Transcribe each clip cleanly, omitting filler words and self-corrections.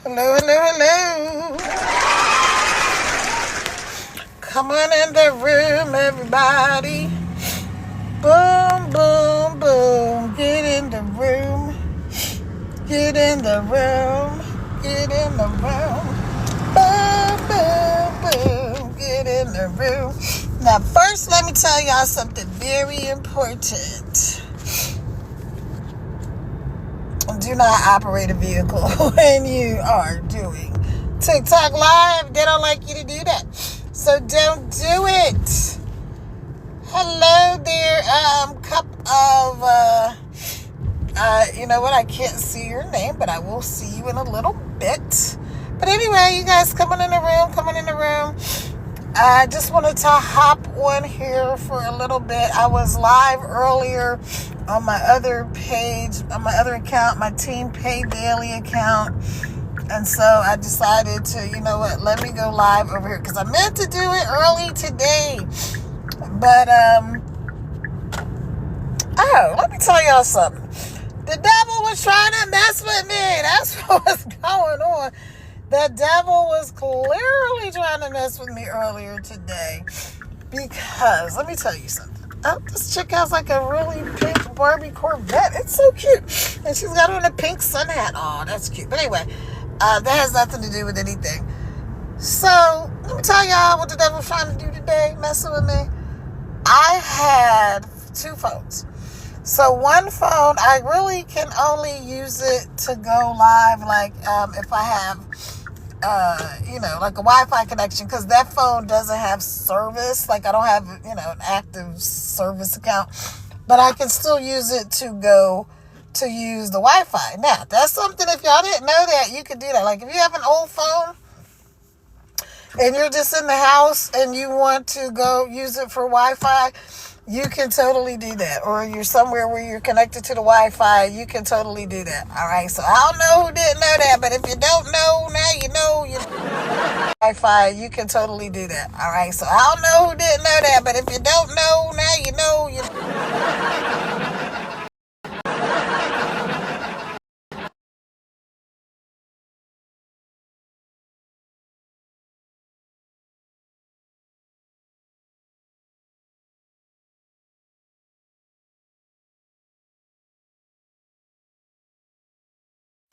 Hello, hello, hello. Come on in the room, everybody. Boom, boom, boom. Get in the room. Get in the room. Get in the room. Boom, boom, boom. Get in the room. Now, first, let me tell y'all something very important. Do not operate a vehicle when you are doing TikTok Live. They don't like you to do that. So don't do it. Hello there, cup of, you know what? I can't see your name, but I will see you in a little bit. But anyway, you guys coming in the room. I just wanted to hop on here for a little bit. I was live earlier on my other page, on my other account, my Team Pay Daily account. And so I decided to, you know what, let me go live over here because I meant to do it early today. But, let me tell y'all something. The devil was trying to mess with me. That's what was going on. The devil was clearly trying to mess with me earlier today because, let me tell you something. Oh, this chick has like a really pink Barbie Corvette. It's so cute. And she's got on a pink sun hat. Oh, that's cute. But anyway, that has nothing to do with anything. So, let me tell y'all what the devil's trying to do today, messing with me. I had 2 phones. So one phone, I really can only use it to go live, like if I have, like a Wi-Fi connection, because that phone doesn't have service. Like I don't have, an active service account, but I can still use it to go to use the Wi-Fi. Now, that's something, if y'all didn't know that, you could do that. Like if you have an old phone and you're just in the house and you want to go use it for Wi-Fi, you can totally do that. Or you're somewhere where you're connected to the Wi-Fi, you can totally do that. All right, so I don't know who didn't know that, but if you don't know, now you know. Wi-Fi, you can totally do that. All right, so I don't know who didn't know that, but if you don't know, now you know.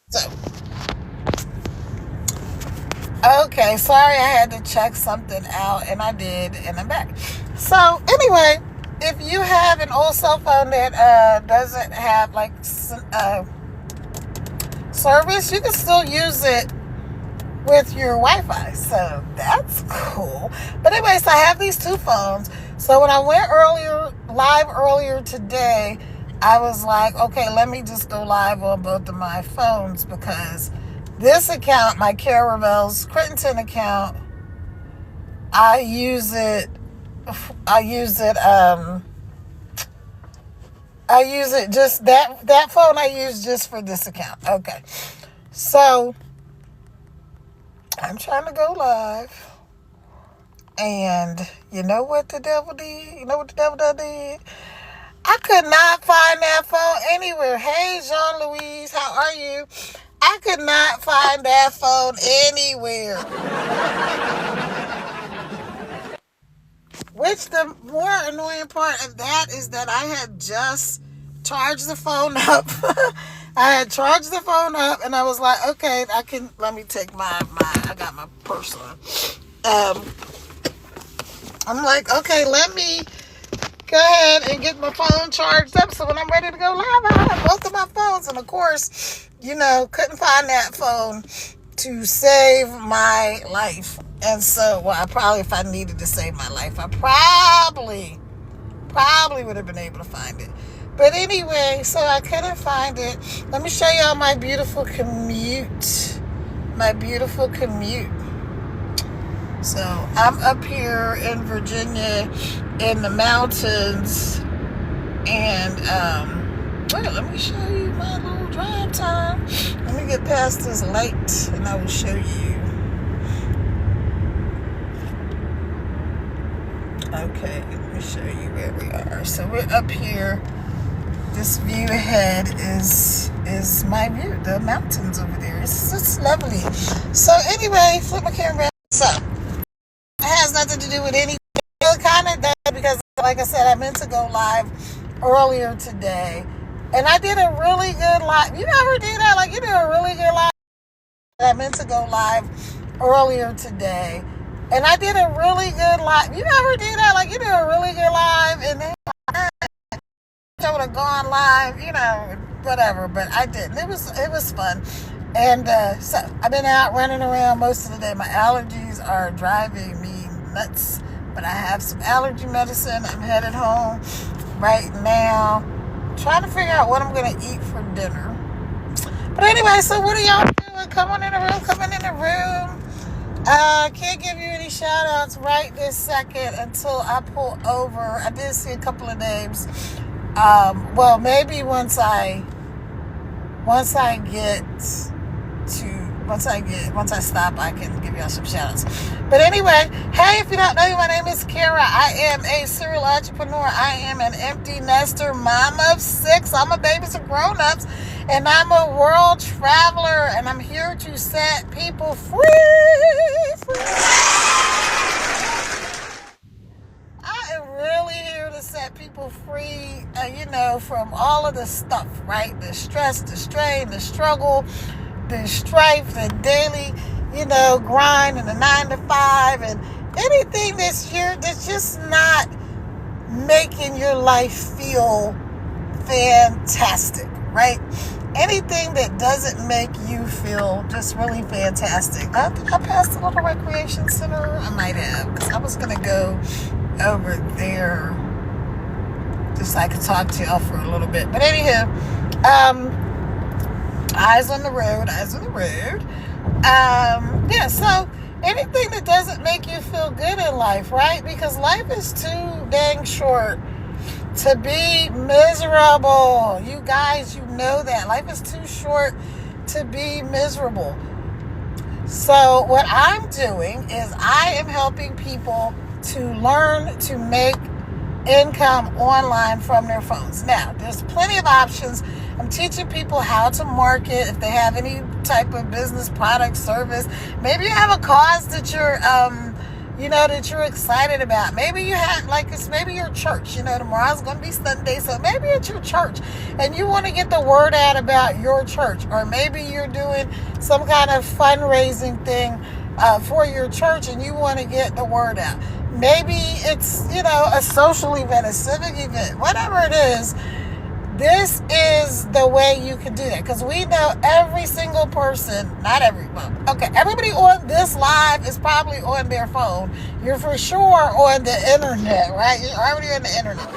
So, okay, sorry, I had to check something out, and I did, and I'm back. So, anyway, if you have an old cell phone that doesn't have, like, service, you can still use it with your Wi-Fi, so that's cool. But anyways, I have these 2 phones. So when I went live earlier today, I was like, okay, let me just go live on both of my phones because this account, my Caravel's Crittenton account, I use it just that phone I use just for this account. Okay. So I'm trying to go live. And you know what the devil did? You know what the devil did? I could not find that phone anywhere. Hey, Jean-Louise, how are you? I could not find that phone anywhere. Which the more annoying part of that is that I had just charged the phone up. I had charged the phone up and I was like, okay, let me take I got my purse on. I'm like, okay, let me go ahead and get my phone charged up so when I'm ready to go live, I have both of my phones. And of course, couldn't find that phone to save my life. And so, if I needed to save my life, I probably would have been able to find it. But anyway, so I couldn't find it. Let me show y'all my beautiful commute. So I'm up here in Virginia in the mountains, and let me show you my little drive time. Let me get past this light and I will show you. Okay, let me show you where we are. So we're up here. This view ahead is is my view, the mountains over there. It's lovely. So anyway, flip my camera back. So it has nothing to do with anything. It kind of does because, like I said, I meant to go live earlier today, and I did a really good live. You ever do that? Like you do a really good live. I meant to go live earlier today, and I did a really good live. You ever do that? Like you do a really good live, and then I would have gone live, whatever, but I didn't. It was fun. And so I've been out running around most of the day. My allergies are driving me nuts, but I have some allergy medicine. I'm headed home right now, trying to figure out what I'm going to eat for dinner. But anyway, so what are y'all doing? Come on in the room, come in the room. Can't give you any shout outs right this second until I pull over. I did see a couple of names. Well, maybe once I stop, I can give y'all some shout outs. But anyway, hey, if you don't know me, my name is Kara. I am a serial entrepreneur. I am an empty nester, mom of 6. I'm a baby to grown-ups, and I'm a world traveler, and I'm here to set people free. I am really here to set people free, from all of the stuff, right? The stress, the strain, the struggle, the strife, the daily, grind, and the 9 to 5, and anything that's just not making your life feel fantastic, right? Anything that doesn't make you feel just really fantastic. I think I passed a little recreation center. I might have, because I was going to go over there just so I could talk to y'all for a little bit. But anyhow, eyes on the road. So anything that doesn't make you feel good in life, right? Because life is too dang short to be miserable. You guys, you know that. Life is too short to be miserable. So what I'm doing is I am helping people to learn to make income online from their phones. Now, there's plenty of options. I'm teaching people how to market if they have any type of business, product, service. Maybe you have a cause that you're excited about. Maybe you have, maybe your church. Tomorrow's going to be Sunday, so maybe it's your church, and you want to get the word out about your church. Or maybe you're doing some kind of fundraising thing for your church, and you want to get the word out. Maybe it's, a social event, a civic event, whatever it is. This is the way you can do that, because we know every single person, not everyone, everybody on this live is probably on their phone. You're for sure on the internet, right? You're already on the internet.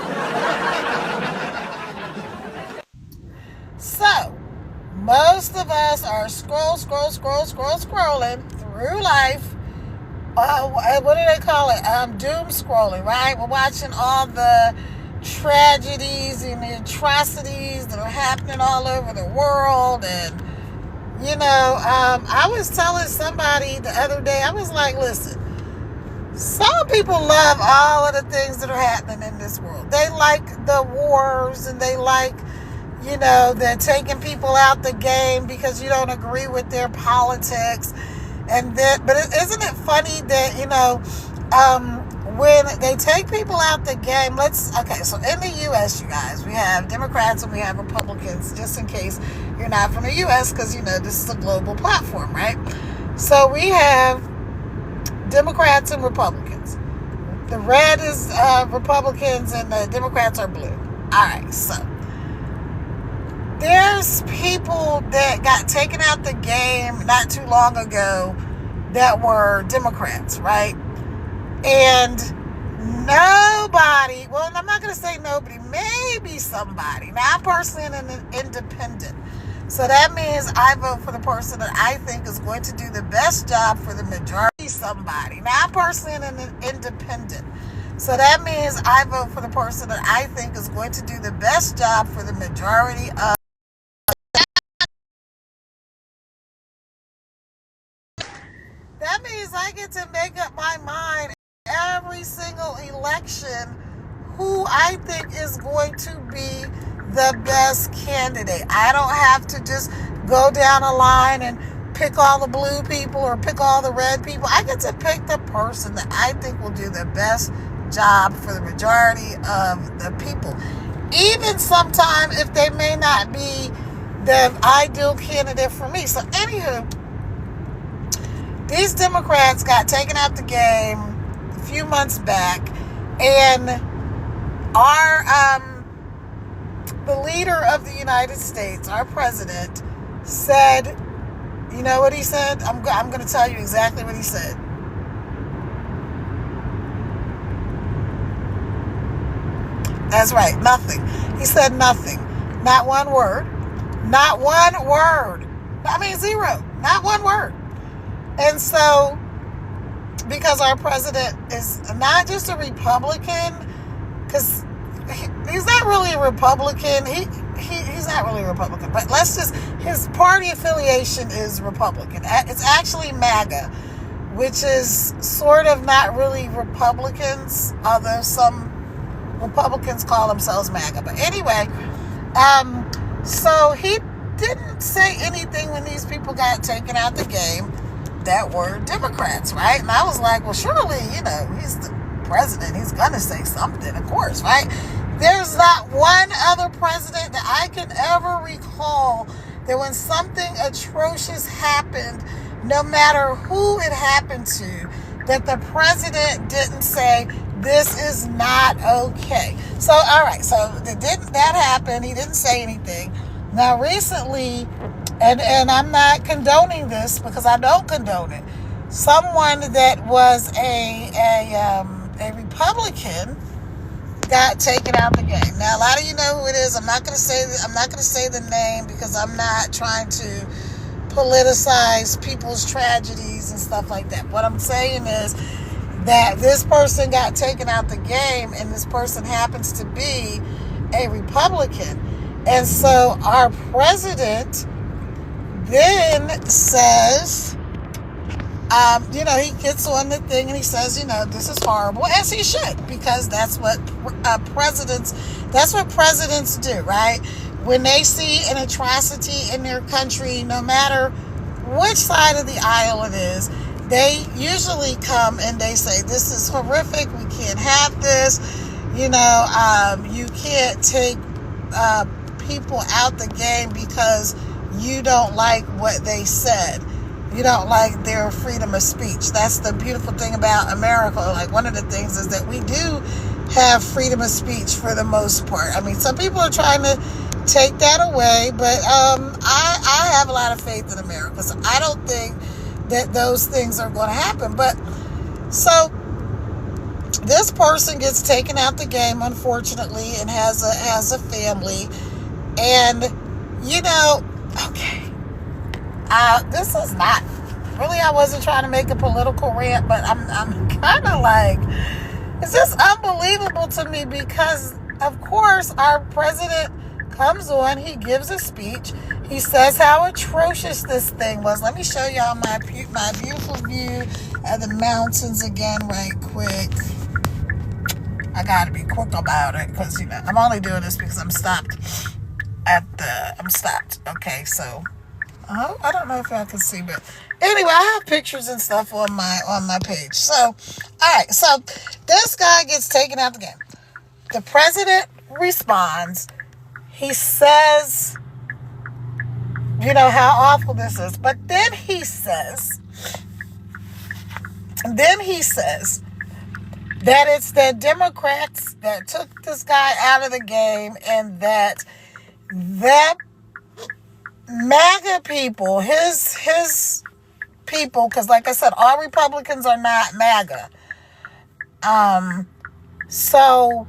So, most of us are scrolling through life. What do they call it? Doom scrolling, right? We're watching all the tragedies and the atrocities that are happening all over the world. And I was telling somebody the other day, I was like, listen, some people love all of the things that are happening in this world. They like the wars, and they like, they're taking people out the game because you don't agree with their politics. But isn't it funny that, when they take people out the game, so in the U.S., you guys, we have Democrats and we have Republicans, just in case you're not from the U.S., because, this is a global platform, right? So we have Democrats and Republicans. The red is Republicans and the Democrats are blue. All right, so there's people that got taken out the game not too long ago that were Democrats, right? And nobody, well, I'm not going to say nobody, maybe somebody. Now, I'm personally an independent. So that means I vote for the person that I think is going to do the best job for the majority. Somebody. Now, I'm personally an independent. So that means I vote for the person that I think is going to do the best job for the majority of. That means I get to make up my mind every single election who I think is going to be the best candidate. I don't have to just go down a line and pick all the blue people or pick all the red people. I get to pick the person that I think will do the best job for the majority of the people. Even sometime if they may not be the ideal candidate for me. So anywho, these Democrats got taken out the game a few months back, and the leader of the United States, our president, said, you know what he said? I'm going to tell you exactly what he said. That's right, nothing. He said nothing. Not one word. Not one word. I mean, zero. Not one word. And so, because our president is not just a Republican, because he's not really a Republican. He's not really a Republican, but his party affiliation is Republican. It's actually MAGA, which is sort of not really Republicans, although some Republicans call themselves MAGA. But anyway, so he didn't say anything when these people got taken out the game that were Democrats, right? And I was like, well, surely, he's the president. He's going to say something, of course, right? There's not one other president that I can ever recall that when something atrocious happened, no matter who it happened to, that the president didn't say, this is not okay. So, all right, so that happened. He didn't say anything. Now, recently, and I'm not condoning this because I don't condone it, someone that was a Republican got taken out the game. Now, a lot of you know who it is. I'm not going to say the name because I'm not trying to politicize people's tragedies and stuff like that. What I'm saying is that this person got taken out the game, and this person happens to be a Republican. And so our president then says, he gets on the thing and he says, this is horrible, as he should, because that's what presidents do, right? When they see an atrocity in their country, no matter which side of the aisle it is, they usually come and they say, this is horrific, we can't have this, you can't take people out the game because you don't like what they said. You don't like their freedom of speech. That's the beautiful thing about America. Like, one of the things is that we do have freedom of speech for the most part. I mean, some people are trying to take that away, but I have a lot of faith in America, so I don't think that those things are going to happen. But so this person gets taken out the game, unfortunately, and has a family, and okay. This is not really, I wasn't trying to make a political rant, but I'm kind of like, it's just unbelievable to me because, of course, our president comes on, he gives a speech, he says how atrocious this thing was. Let me show y'all my beautiful view of the mountains again right quick. I gotta be quick about it because, I'm only doing this because I'm stopped. Okay, so I don't know if y'all can see, but anyway, I have pictures and stuff on my page. So, all right, so this guy gets taken out the game. The president responds. He says, how awful this is. But then he says that it's the Democrats that took this guy out of the game, and that MAGA people, his people, because like I said, all Republicans are not MAGA. So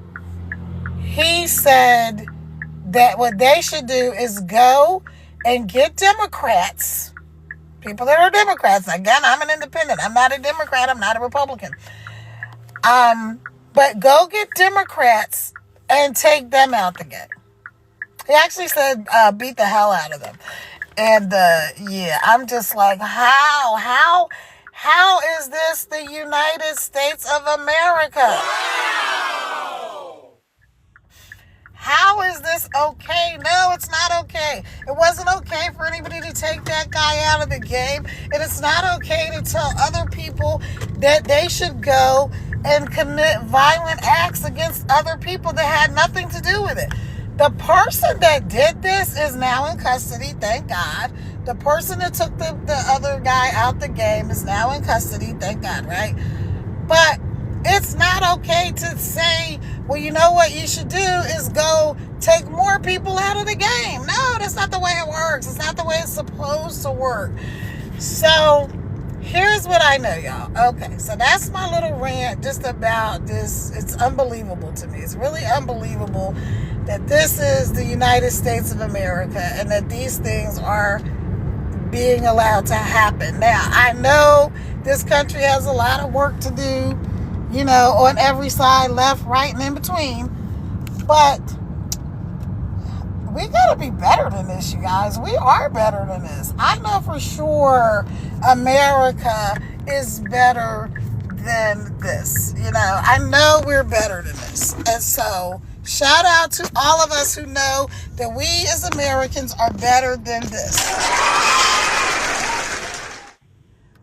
he said that what they should do is go and get Democrats, people that are Democrats. Again, I'm an independent. I'm not a Democrat. I'm not a Republican. But go get Democrats and take them out the game. He actually said, beat the hell out of them. And, I'm just like, how is this the United States of America? Wow! How is this okay? No, it's not okay. It wasn't okay for anybody to take that guy out of the game. And it's not okay to tell other people that they should go and commit violent acts against other people that had nothing to do with it. The person that did this is now in custody, thank God. The person that took the other guy out the game is now in custody, thank God, right? But it's not okay to say, well, you know what you should do is go take more people out of the game. No, that's not the way it works. It's not the way it's supposed to work. So here's what I know, y'all. Okay, so that's my little rant just about this. It's unbelievable to me. It's really unbelievable that this is the United States of America and that these things are being allowed to happen. Now, I know this country has a lot of work to do, you know, on every side, left, right, and in between. But we gotta be better than this, you guys. We are better than this. I know for sure America is better than this. You know, I know we're better than this. And so, shout out to all of us who know that we as Americans are better than this.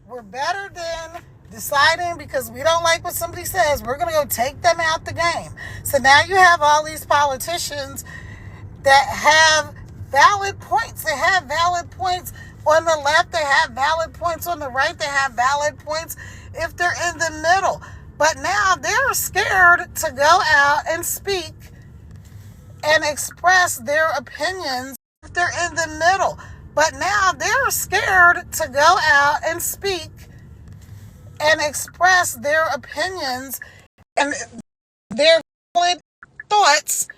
We're better than deciding because we don't like what somebody says, we're going to go take them out the game. So now you have all these politicians that have valid points. They have valid points on the left. They have valid points on the right. They have valid points if they're in the middle. But now they're scared to go out and speak and express their opinions if they're in the middle. But now they're scared to go out and speak and express their opinions and their valid thoughts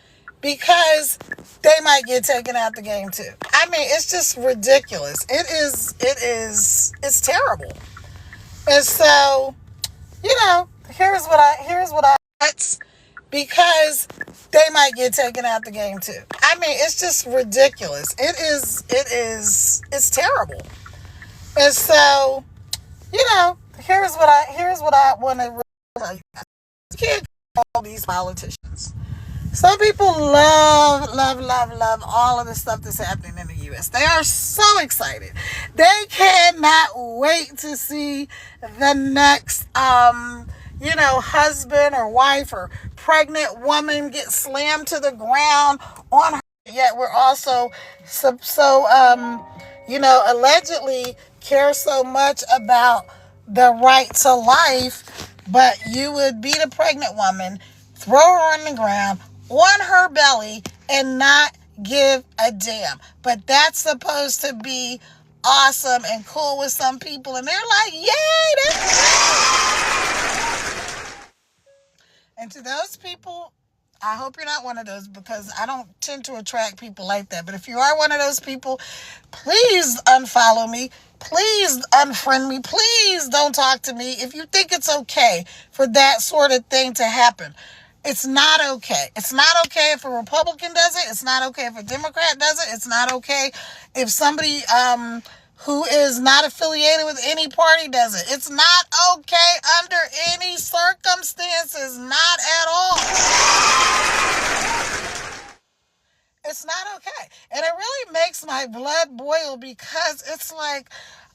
because they might get taken out the game too. I mean, it's just ridiculous. It's terrible. And so, you know, here's what I because they might get taken out the game too. I mean, it's just ridiculous. It's terrible. And so, you know, here's what I want to tell you. You can't call these politicians. Some people love all of the stuff that's happening in the U.S. They are so excited. They cannot wait to see the next, husband or wife or pregnant woman get slammed to the ground on her. Yet we're also allegedly care so much about the right to life, but you would beat a pregnant woman, throw her on the ground, on her belly, and not give a damn. But that's supposed to be awesome and cool with some people, and they're like, yay, that's great. And to those people, I hope you're not one of those, because I don't tend to attract people like that. But if you are one of those people, please unfollow me. Please unfriend me. Please don't talk to me if you think it's okay for that sort of thing to happen. It's not okay. It's not okay if a Republican does it. It's not okay if a Democrat does it. It's not okay if somebody who is not affiliated with any party does it. It's not okay under any circumstances. Not at all. It's not okay. And it really makes my blood boil, because it's like,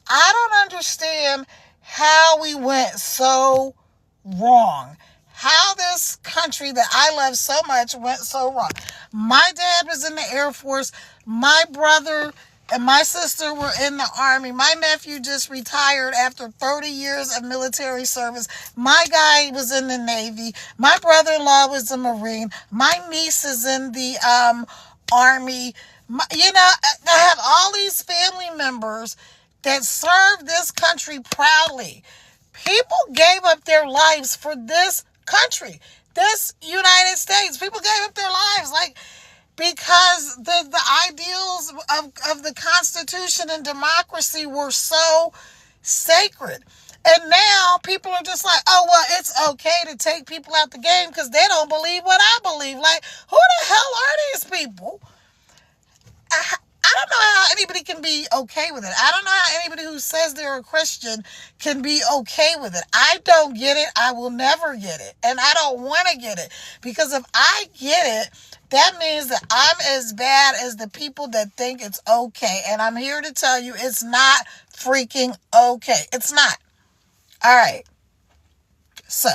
I don't understand how we went so wrong. How this country that I love so much went so wrong. My dad was in the Air Force. My brother and my sister were in the Army. My nephew just retired after 30 years of military service. My guy was in the Navy. My brother-in-law was a Marine. My niece is in the Army. I have all these family members that serve this country proudly. People gave up their lives for this country, this United States. People gave up their lives, because the ideals of the Constitution and democracy were so sacred. And now people are just like, oh, well, it's okay to take people out the game because they don't believe what I believe. Like, who the hell are these people? I don't know how anybody can be okay with it. I don't know how anybody who says they're a Christian can be okay with it. I don't get it. I will never get it. And I don't want to get it. Because if I get it, that means that I'm as bad as the people that think it's okay. And I'm here to tell you it's not freaking okay. It's not. All right. So,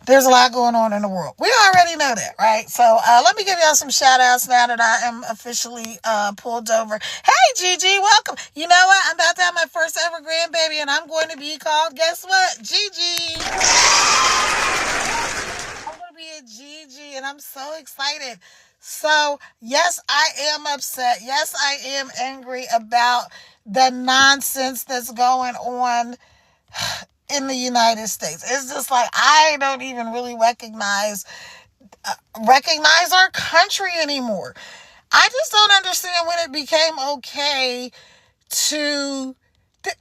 there's a lot going on in the world. We already know that, right? So, let me give y'all some shout outs now that I am officially pulled over. Hey, Gigi, welcome. You know what? I'm about to have my first ever grandbaby, and I'm going to be called, guess what? Gigi. I'm going to be a Gigi, and I'm so excited. So, yes, I am upset. Yes, I am angry about the nonsense that's going on in the United States. It's just like I don't even really recognize our country anymore. I just don't understand when it became okay to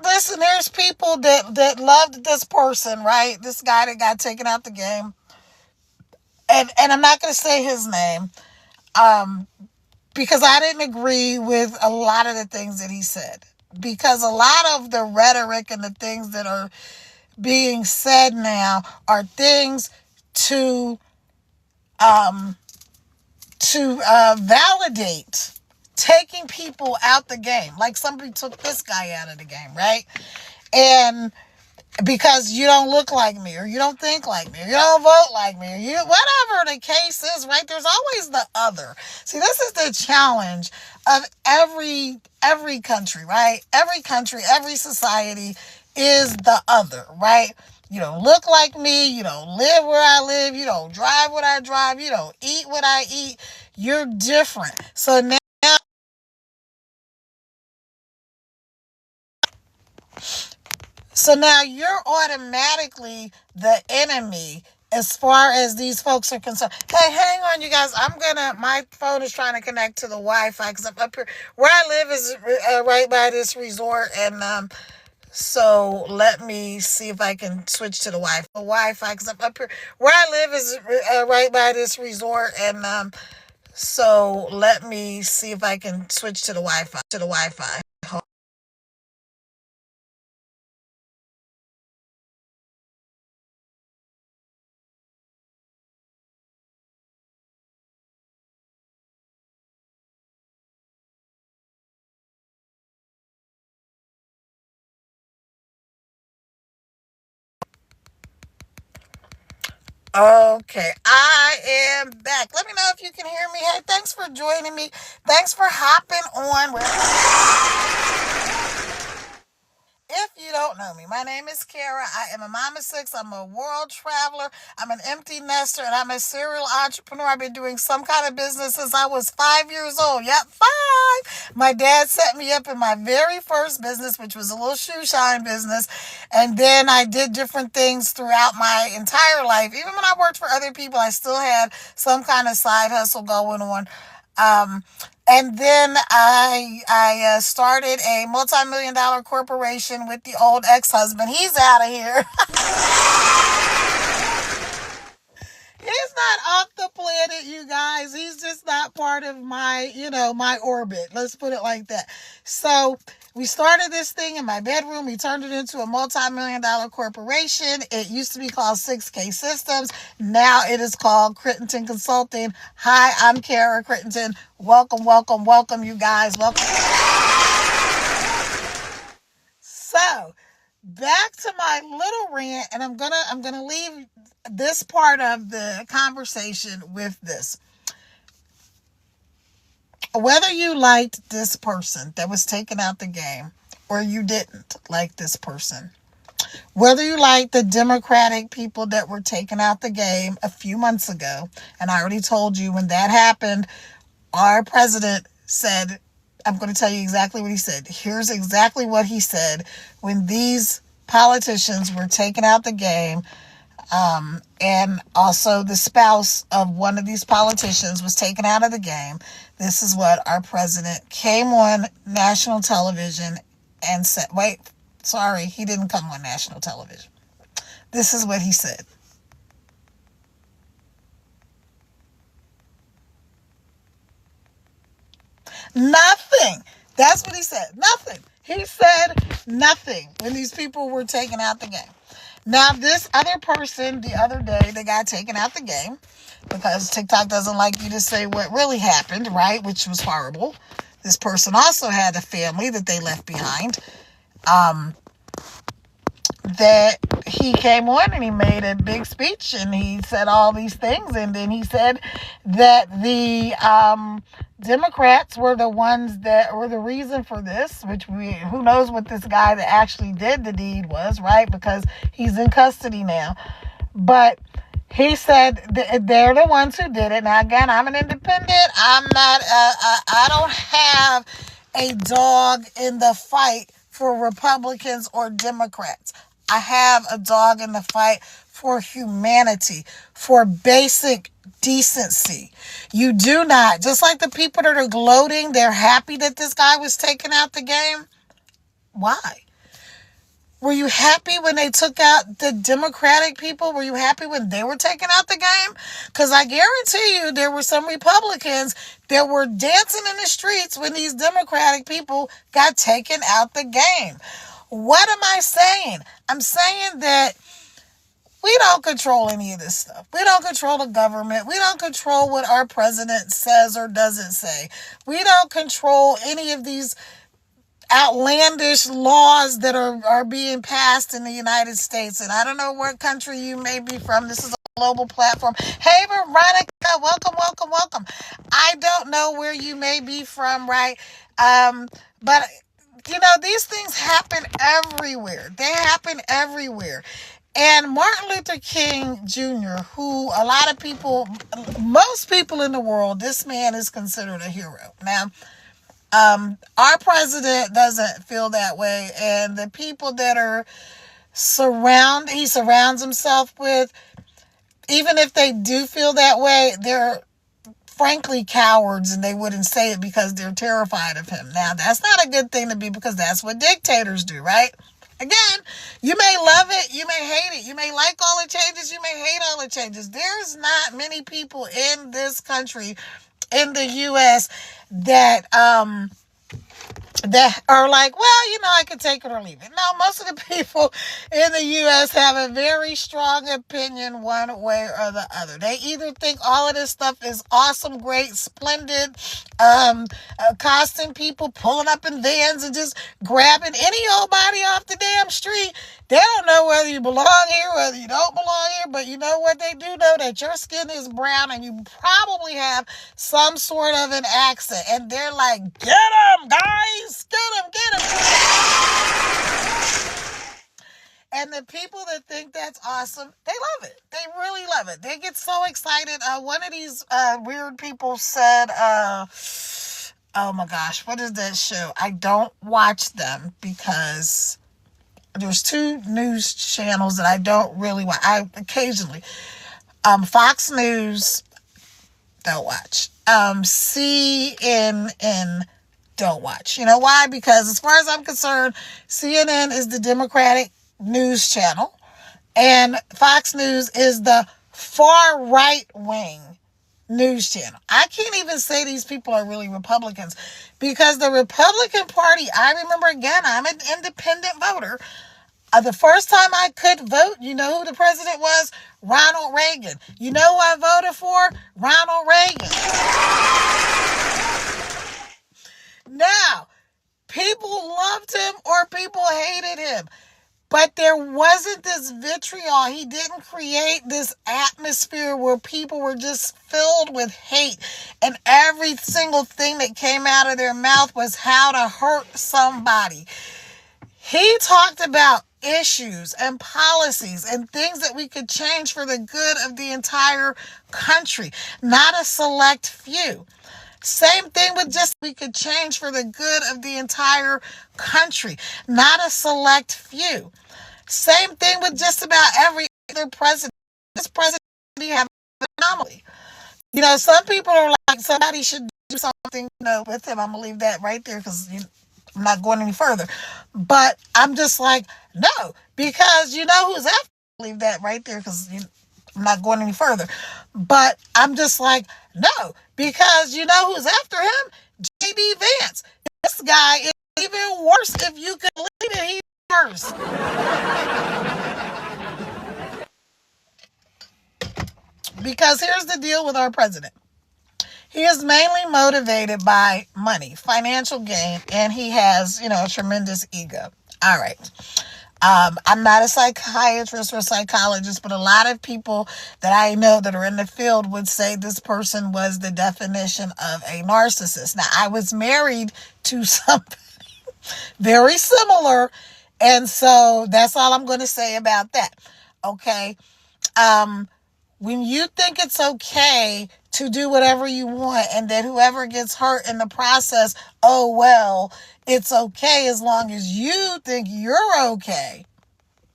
listen. There's people that loved this person, right? This guy that got taken out the game, and I'm not going to say his name, because I didn't agree with a lot of the things that he said. Because a lot of the rhetoric and the things that are being said now are things to validate taking people out the game. Like somebody took this guy out of the game, right? And because you don't look like me, or you don't think like me, or you don't vote like me, or you whatever the case is, right? There's always the other. See, this is the challenge of every country, right? Every country, every society is the other, right? You don't look like me, you don't live where I live, you don't drive what I drive, you don't eat what I eat. You're different. So now you're automatically the enemy as far as these folks are concerned. Hey, hang on, you guys. My phone is trying to connect to the Wi-Fi because I'm up here. Where I live is right by this resort, and so let me see if I can switch to the Wi-Fi because I'm up here. Where I live is right by this resort, and so let me see if I can switch to the Wi-Fi. Okay, I am back. Let me know if you can hear me. Hey, thanks for joining me. Thanks for hopping on with If you don't know me, my name is Kara. I am a mom of six. I'm a world traveler. I'm an empty nester, and I'm a serial entrepreneur. I've been doing some kind of business since I was 5 years old. Yep, 5. My dad set me up in my very first business, which was a little shoe shine business. And then I did different things throughout my entire life. Even when I worked for other people, I still had some kind of side hustle going on. And then I started a multi-million-dollar corporation with the old ex-husband. He's out of here. He's not off the planet, you guys. He's just not part of my orbit. Let's put it like that. So we started this thing in my bedroom. We turned it into a multi-million-dollar corporation. It used to be called 6K Systems. Now it is called Crittenton Consulting. Hi, I'm Kara Crittenton. Welcome, welcome, welcome, you guys. Welcome. So back to my little rant, and I'm gonna leave this part of the conversation with this. Whether you liked this person that was taken out the game or you didn't like this person, whether you liked the Democratic people that were taken out the game a few months ago, and I already told you when that happened, our president said, I'm going to tell you exactly what he said. Here's exactly what he said when these politicians were taken out the game. And also the spouse of one of these politicians was taken out of the game. This is what our president came on national television and said. Wait, sorry, he didn't come on national television. This is what he said. Nothing. That's what he said. Nothing. He said nothing when these people were taken out the game. Now, this other person, the other day, they got taken out the game because TikTok doesn't like you to say what really happened, right? Which was horrible. This person also had a family that they left behind. That he came on and he made a big speech and he said all these things, and then he said that the Democrats were the ones that were the reason for this, which who knows what this guy that actually did the deed was, right? Because he's in custody now. But he said they're the ones who did it. Now, again, I'm an independent. I don't have a dog in the fight for Republicans or Democrats. I have a dog in the fight for humanity, for basic decency. You do not, just like the people that are gloating, they're happy that this guy was taken out the game. Why? Were you happy when they took out the Democratic people? Were you happy when they were taken out the game? Because I guarantee you there were some Republicans that were dancing in the streets when these Democratic people got taken out the game. What am I saying? I'm saying that we don't control any of this stuff. We don't control the government. We don't control what our president says or doesn't say. We don't control any of these outlandish laws that are being passed in the United States. And I don't know what country you may be from. This is a global platform. Hey, Veronica, welcome, welcome, welcome. I don't know where you may be from, right? But you know, these things happen everywhere. They happen everywhere. And Martin Luther King Jr., who a lot of people, most people in the world, this man is considered a hero. Now, our president doesn't feel that way. And the people that are he surrounds himself with, even if they do feel that way, they're frankly cowards, and they wouldn't say it because they're terrified of him. Now, that's not a good thing to be, because that's what dictators do, right? Again, you may love it, you may hate it, you may like all the changes, you may hate all the changes. There's not many people in this country, in the U.S., that are like, well, you know, I can take it or leave it. No, most of the people in the U.S. have a very strong opinion one way or the other. They either think all of this stuff is awesome, great, splendid, costing people, pulling up in vans and just grabbing any old body off the damn street. They don't know whether you belong here, whether you don't belong here, but you know what they do know? That your skin is brown and you probably have some sort of an accent. And they're like, get them, guys! Get them! And the people that think that's awesome, they love it. They really love it. They get so excited. One of these weird people said, oh my gosh, what is that show? I don't watch them because there's two news channels that I don't really watch. I occasionally. Fox News, don't watch. CNN, don't watch. You know why? Because as far as I'm concerned, CNN is the Democratic news channel, and Fox News is the far right wing news channel. I can't even say these people are really Republicans, because the Republican Party, I remember, again, I'm an independent voter. The first time I could vote, you know who the president was? Ronald Reagan. You know who I voted for? Ronald Reagan. Now, people loved him or people hated him, but there wasn't this vitriol. He didn't create this atmosphere where people were just filled with hate, and every single thing that came out of their mouth was how to hurt somebody. He talked about issues and policies and things that we could change for the good of the entire country, not a select few. Same thing with just we could change for the good of the entire country, not a select few. Same thing with just about every other president. This president have an anomaly. You know, some people are like, somebody should do something, you know, with him. I'm gonna leave that right there because I'm not going any further. But I'm just like, no, because you know who's after. Leave that right there because I'm not going any further. But I'm just like, no, because you know who's after him? J.D. Vance. This guy is even worse if you can believe it. He's worse. Because here's the deal with our president. He is mainly motivated by money, financial gain, and he has, a tremendous ego. All right. I'm not a psychiatrist or psychologist, but a lot of people that I know that are in the field would say this person was the definition of a narcissist. Now, I was married to somebody very similar, and so that's all I'm going to say about that. Okay. When you think it's okay to do whatever you want and that whoever gets hurt in the process, oh, well, it's okay as long as you think you're okay.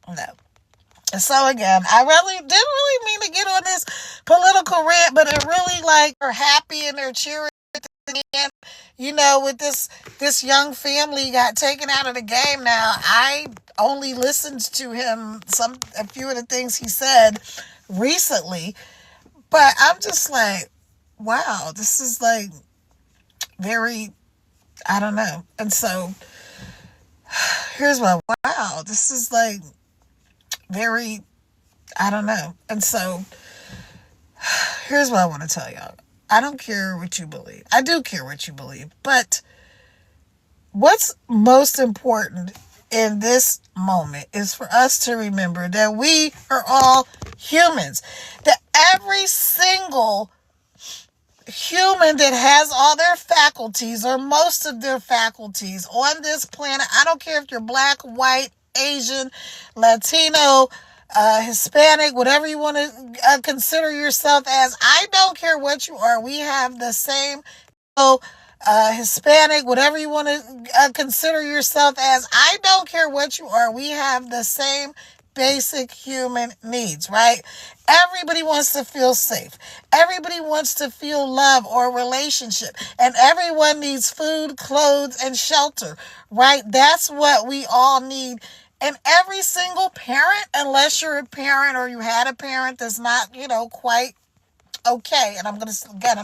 No. So again, I really didn't really mean to get on this political rant, but it really they're happy and they're cheering at the end. With this young family got taken out of the game. Now, I only listened to him a few of the things he said recently, but I'm just like, wow, this is very, I don't know. And so here's my, wow, this is very, I don't know. And so here's what I want to tell y'all. I don't care what you believe. I do care what you believe, but what's most important in this moment is for us to remember that we are all humans, that every single human that has all their faculties or most of their faculties on this planet, I don't care if you're black, white, Asian, Latino, Hispanic, whatever you want to consider yourself as, I don't care what you are, we have the same Hispanic, whatever you want to consider yourself as, I don't care what you are, we have the same basic human needs, right? Everybody wants to feel safe. Everybody wants to feel love or relationship. And everyone needs food, clothes, and shelter, right? That's what we all need. And every single parent, unless you're a parent or you had a parent that's not, quite okay, and I'm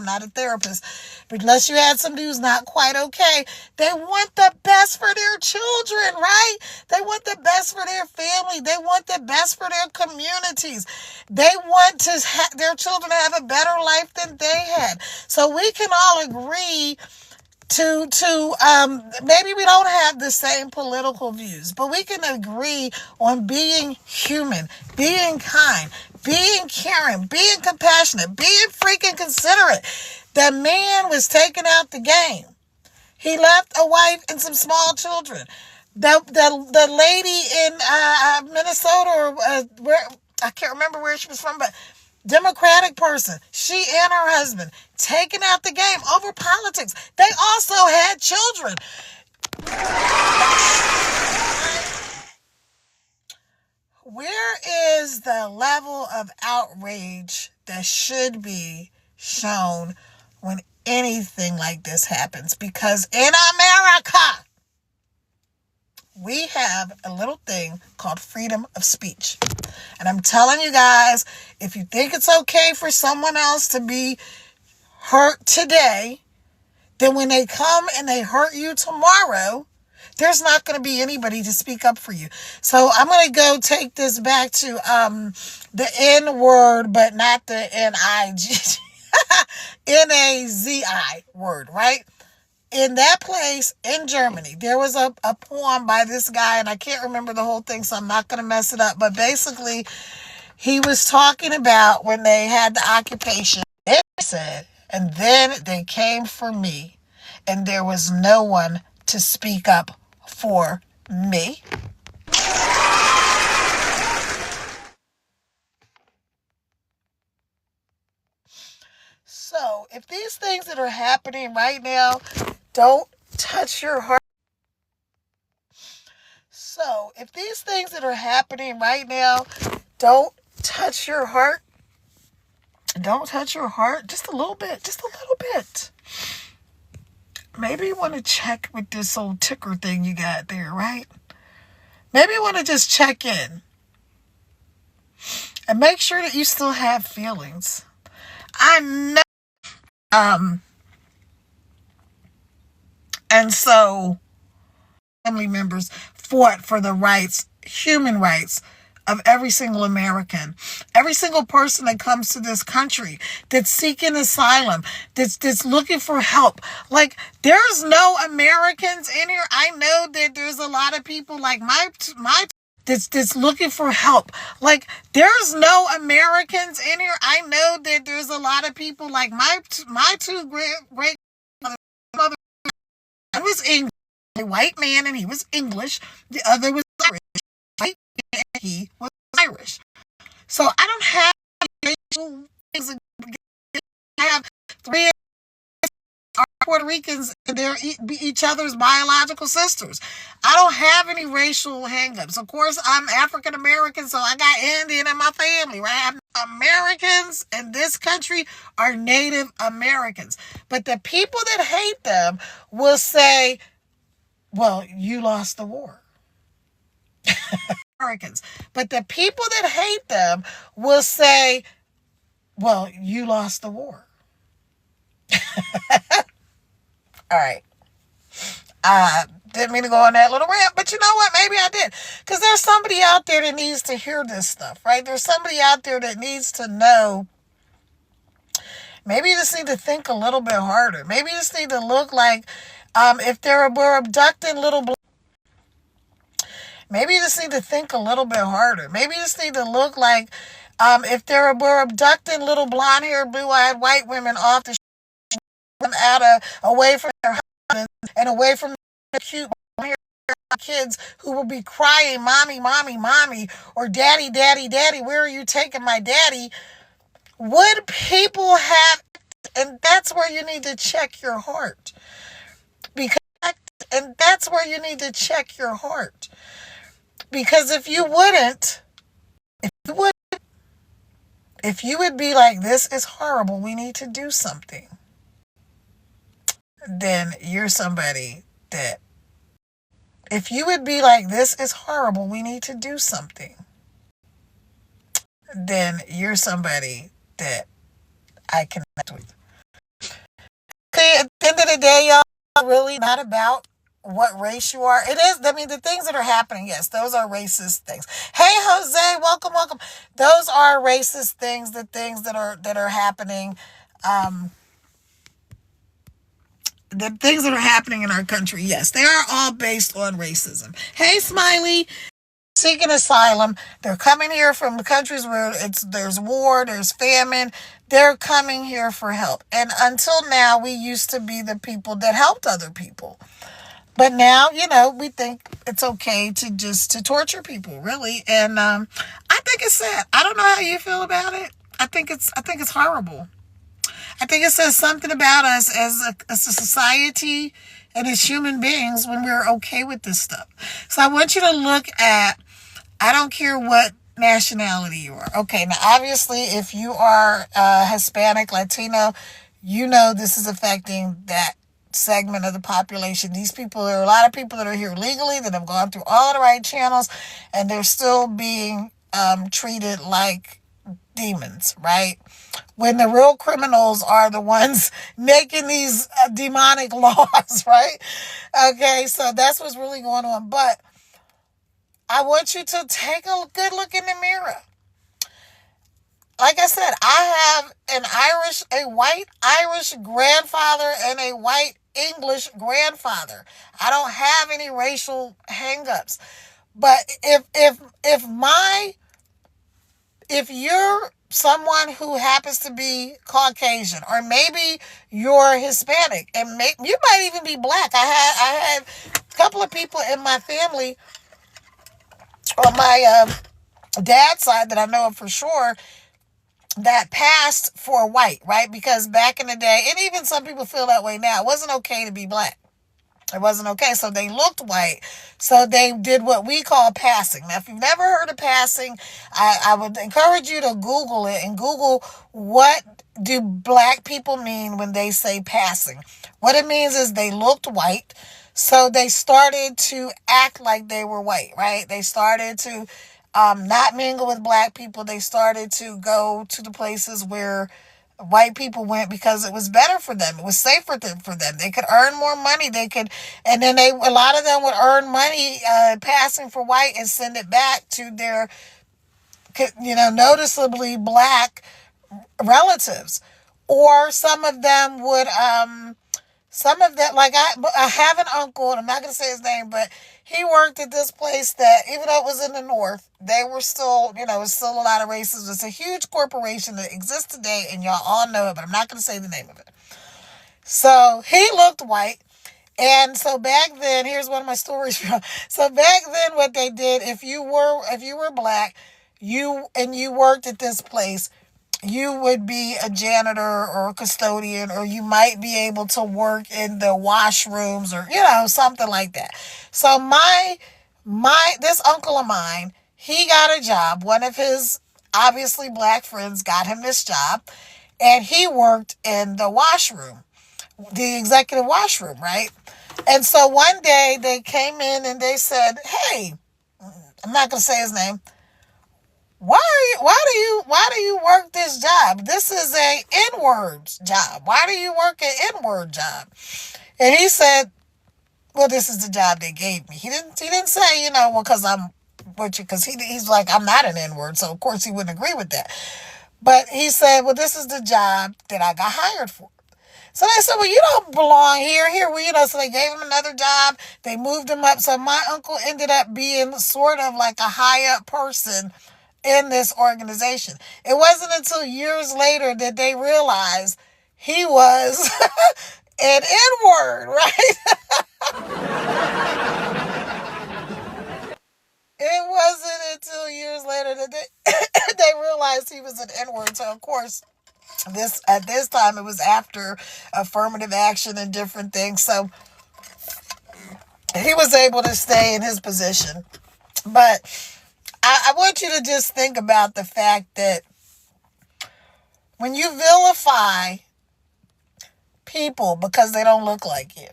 not a therapist, but unless you had somebody who's not quite okay, they want the best for their children, right? They want the best for their family. They want the best for their communities. They want their children to have a better life than they had. So we can all agree to maybe we don't have the same political views, but we can agree on being human, being kind, being caring, being compassionate, being freaking considerate. The man was taken out the game. He left a wife and some small children. The lady in Minnesota or where, I can't remember where she was from, but Democratic person, she and her husband, taken out the game over politics. They also had children. Where is the level of outrage that should be shown when anything like this happens? Because in America, we have a little thing called freedom of speech. And I'm telling you guys, if you think it's okay for someone else to be hurt today, then when they come and they hurt you tomorrow, there's not going to be anybody to speak up for you. So I'm going to go take this back to the N word, but not the N-I-G, N-A-Z-I word, right? In that place in Germany, there was a poem by this guy, and I can't remember the whole thing, so I'm not going to mess it up. But basically, he was talking about when they had the occupation. And he said, and then they came for me, and there was no one to speak up for me. So, if these things that are happening right now don't touch your heart. So, if these things that are happening right now don't touch your heart, just a little bit. Maybe you want to check with this old ticker thing you got there, right? Maybe you want to just check in. And make sure that you still have feelings. I know. Um, and so family members fought for the rights, human rights of every single American, every single person that comes to this country that's seeking asylum, that's looking for help. Like, there's no Americans in here. I know that there's a lot of people like my that's looking for help. Like, there's no Americans in here. I know that there's a lot of people like my two great mother was English, a white man, and he was English. The other was Irish, white man, and he was Irish. So I don't have racial things. I have three Puerto Ricans, and they're each other's biological sisters. I don't have any racial hangups. Of course, I'm African American, so I got Indian in my family, right? Americans in this country are Native Americans. But the people that hate them will say, well, you lost the war. Americans. But the people that hate them will say, well, you lost the war. All right. Didn't mean to go on that little rant, but you know what? Maybe I did. Because there's somebody out there that needs to hear this stuff, right? There's somebody out there that needs to know. Maybe you just need to think a little bit harder. Maybe you just need to look like if we're abducting little maybe you just need to think a little bit harder. Maybe you just need to look like if we're abducting little blonde-haired, blue-eyed white women off the away from their husbands and away from their cute kids who will be crying, mommy, mommy, mommy, or daddy, daddy, daddy, where are you taking my daddy? Would people have, and that's where you need to check your heart. And that's where you need to check your heart. Because if you would be like, this is horrible, we need to do something, then you're somebody that, if you would be like, this is horrible, we need to do something, then you're somebody that I connect with. Okay, at the end of the day, y'all, really not about what race you are. It is, I mean, the things that are happening, yes, those are racist things. Hey, Jose, welcome. Those are racist things, the things that are happening, the things that are happening in our country, yes, they are all based on racism. Hey, Smiley, seeking asylum. They're coming here from the countries where there's war, there's famine. They're coming here for help. And until now, we used to be the people that helped other people. But now, we think it's okay to torture people, really. And I think it's sad. I don't know how you feel about it. I think it's horrible. I think it says something about us as a society and as human beings when we're okay with this stuff. So I want you to look at, I don't care what nationality you are. Okay, now obviously if you are Hispanic, Latino, this is affecting that segment of the population. These people, there are a lot of people that are here legally that have gone through all the right channels, and they're still being treated like demons, right? When the real criminals are the ones making these demonic laws, right? Okay, so that's what's really going on. But I want you to take a good look in the mirror. Like I said, I have a white Irish grandfather and a white English grandfather. I don't have any racial hangups. But if you're someone who happens to be Caucasian, or maybe you're Hispanic, and you might even be black. I had a couple of people in my family on my dad's side that I know of for sure that passed for white, right? Because back in the day, and even some people feel that way now, it wasn't okay to be black. It wasn't okay. So they looked white. So they did what we call passing. Now, if you've never heard of passing, I would encourage you to Google it and Google what do black people mean when they say passing. What it means is they looked white. So they started to act like they were white, right? They started to not mingle with black people. They started to go to the places where white people went because it was better for them. It was safer for them. They could earn more money. And then a lot of them would earn money passing for white and send it back to their, noticeably black relatives. Or some of that, like I have an uncle, and I'm not going to say his name, but he worked at this place that, even though it was in the North, they were still, it's still a lot of racism. It's a huge corporation that exists today, and y'all all know it, but I'm not going to say the name of it. So he looked white. And so back then, here's one of my stories. So back then, what they did, if you were black, you worked at this place, you would be a janitor or a custodian, or you might be able to work in the washrooms, or, something like that. So this uncle of mine, he got a job. One of his obviously black friends got him this job, and he worked in the washroom, the executive washroom, right? And so one day they came in and they said, "Hey," I'm not going to say his name, Why do you work this job? This is a N-word job. Why do you work an N-word job?" And he said, "Well, this is the job they gave me." He didn't say, because I'm with you, because he's like, I'm not an N-word, so of course he wouldn't agree with that. But he said, "Well, this is the job that I got hired for." So they said, "Well, you don't belong here. So they gave him another job. They moved him up. So my uncle ended up being sort of like a high up person in this organization. It wasn't until years later that they realized he was an N-word, right? It wasn't until years later that they realized he was an N-word. So, of course, at this time, it was after affirmative action and different things. So he was able to stay in his position. But I want you to just think about the fact that when you vilify people because they don't look like you,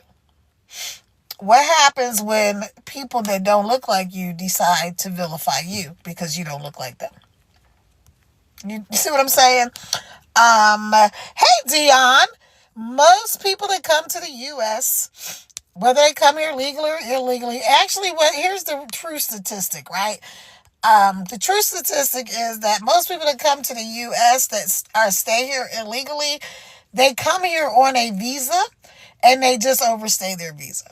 what happens when people that don't look like you decide to vilify you because you don't look like them? You see what I'm saying? Hey, Dion. Most people that come to the U.S., whether they come here legally or illegally, actually, here's the true statistic, right? The true statistic is that most people that come to the U.S. that stay here illegally, they come here on a visa, and they just overstay their visa.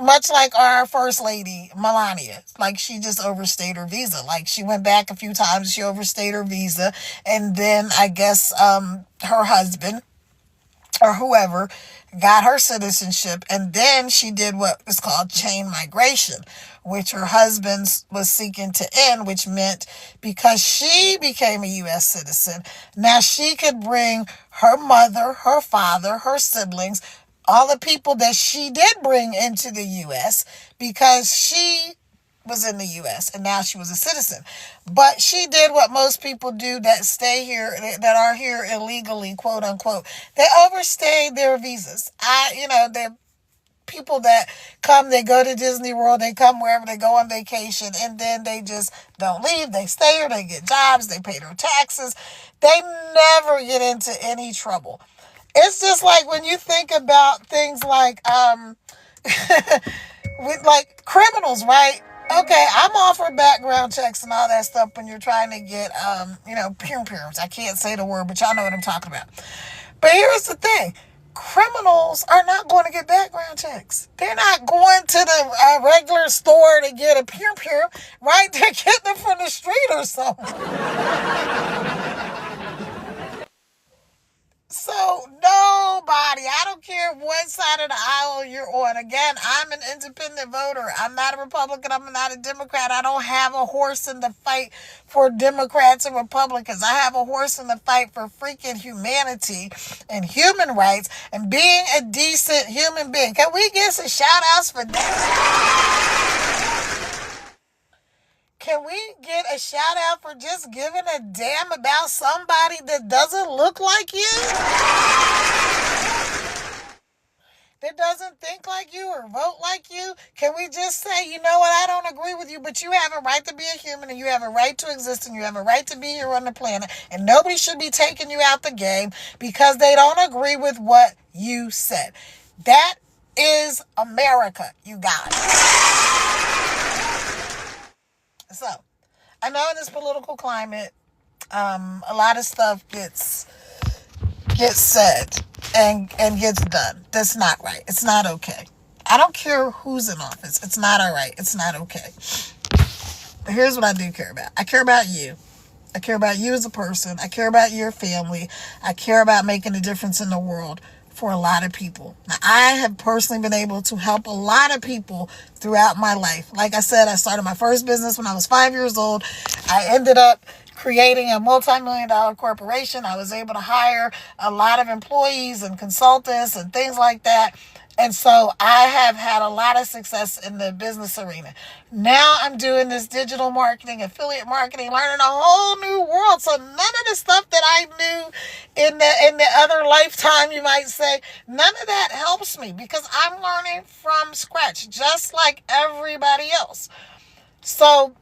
Much like our First Lady, Melania. She just overstayed her visa. She went back a few times, she overstayed her visa, and then I guess her husband or whoever got her citizenship, and then she did what is called chain migration, which her husband was seeking to end, which meant because she became a U.S. citizen, now she could bring her mother, her father, her siblings, all the people that she did bring into the U.S. because she was in the U.S. and now she was a citizen. But she did what most people do that stay here, that are here illegally, quote unquote. They overstayed their visas. The people that come, they go to Disney World, they come wherever, they go on vacation, and then they just don't leave. They stay here, they get jobs, they pay their taxes. They never get into any trouble. It's just like when you think about things like with criminals, right? Okay, I'm all for background checks and all that stuff when you're trying to get purims. I can't say the word, but y'all know what I'm talking about. But here's the thing. Criminals are not going to get background checks. They're not going to the regular store to get a purim, right? They're getting them from the street or something. So nobody, I don't care what side of the aisle you're on. Again, I'm an independent voter. I'm not a Republican. I'm not a Democrat. I don't have a horse in the fight for Democrats and Republicans. I have a horse in the fight for freaking humanity and human rights and being a decent human being. Can we get some shout outs for that? Can we get a shout out for just giving a damn about somebody that doesn't look like you? That doesn't think like you or vote like you? Can we just say, you know what, I don't agree with you, but you have a right to be a human and you have a right to exist and you have a right to be here on the planet, and nobody should be taking you out the game because they don't agree with what you said. That is America, you guys. So, I know in this political climate, a lot of stuff gets said and gets done. That's not right. It's not okay. I don't care who's in office. It's not all right. It's not okay. But here's what I do care about. I care about you. I care about you as a person. I care about your family. I care about making a difference in the world for a lot of people. Now, I have personally been able to help a lot of people throughout my life. Like I said, I started my first business when I was 5 years old. I ended up creating a multi-million-dollar corporation. I was able to hire a lot of employees and consultants and things like that. And so I have had a lot of success in the business arena. Now I'm doing this digital marketing, affiliate marketing, learning a whole new world. So none of the stuff that I knew in the other lifetime, you might say, none of that helps me because I'm learning from scratch, just like everybody else. So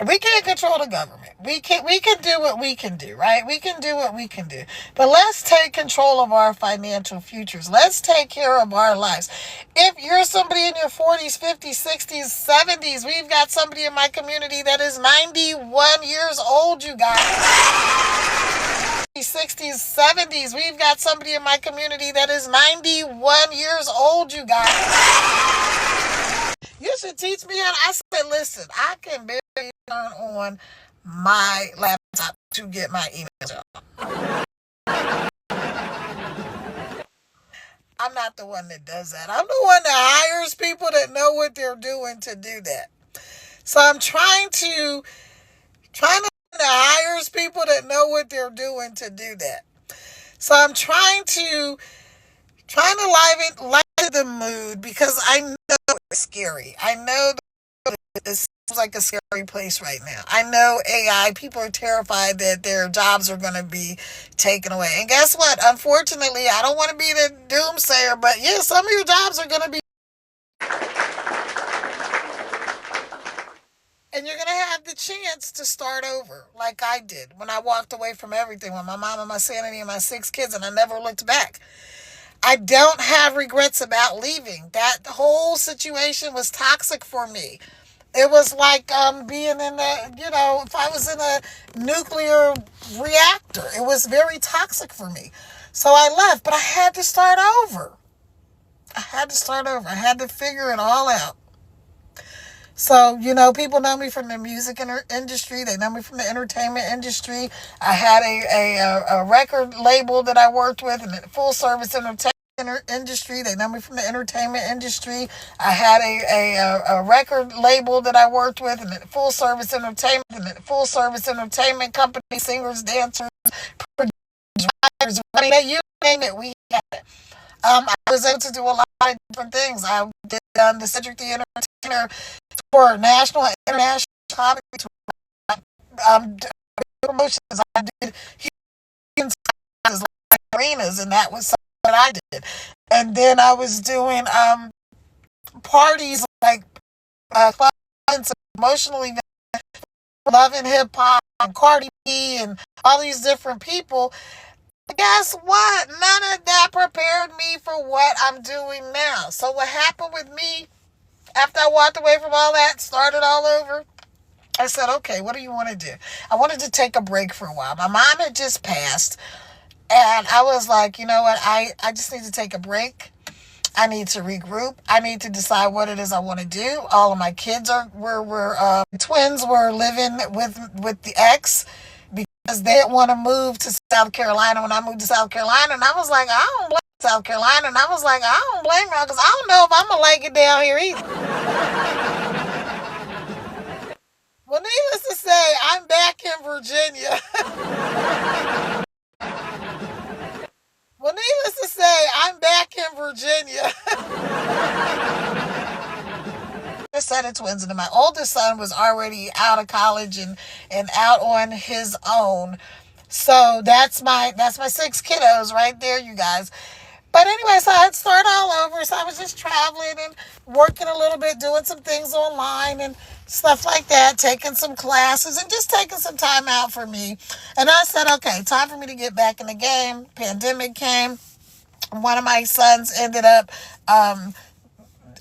we can't control the government. We can do what we can do, right? We can do what we can do. But let's take control of our financial futures. Let's take care of our lives. If you're somebody in your 40s, 50s, 60s, 70s, we've got somebody in my community that is 91 years old, you guys. 60s, 70s, we've got somebody in my community that is 91 years old, you guys. You should teach me how to. I said, listen, I can barely turn on my laptop to get my emails out. I'm not the one that does that. I'm the one that hires people that know what they're doing to do that. So I'm trying to hire people that know what they're doing to do that. So I'm trying to lighten the mood because I know it's scary. I know it seems like a scary place right now. I know AI, people are terrified that their jobs are going to be taken away. And guess what? Unfortunately, I don't want to be the doomsayer, but yeah, some of your jobs are going to be. And you're going to have the chance to start over like I did when I walked away from everything with my mom and my sanity and my 6 kids, and I never looked back. I don't have regrets about leaving. That whole situation was toxic for me. It was like being in if I was in a nuclear reactor. It was very toxic for me. So I left, but I had to start over. I had to figure it all out. So, people know me from the music industry. They know me from the entertainment industry. I had a record label that I worked with in the full service entertainment industry. They know me from the entertainment industry. I had a record label that I worked with in the full service entertainment company, singers, dancers, producers, you name it, we had it. I was able to do a lot of different things. I did the Cedric the Entertainer for national and international comedy promotions. I did huge arenas, and that was something that I did. And then I was doing parties like clubs, emotional events, Love and Hip Hop, and Cardi B, and all these different people. Guess what? None of that prepared me for what I'm doing now. So what happened with me after I walked away from all that, started all over, I said, okay, what do you want to do? I wanted to take a break for a while. My mom had just passed, and I was like, you know what? I just need to take a break. I need to regroup. I need to decide what it is I want to do. All of my kids were twins were living with the ex because they didn't want to move to South Carolina when I moved to South Carolina. And I was like, I don't blame South Carolina. And I was like, I don't blame her because I don't know if I'm going to like it down here either. Well, needless to say, I'm back in Virginia. A set of twins, and my oldest son was already out of college and out on his own. So that's my 6 kiddos right there, you guys. But anyway, so I'd start all over. So I was just traveling and working a little bit, doing some things online and stuff like that, taking some classes and just taking some time out for me. And I said, okay, time for me to get back in the game. Pandemic came. One of my sons ended up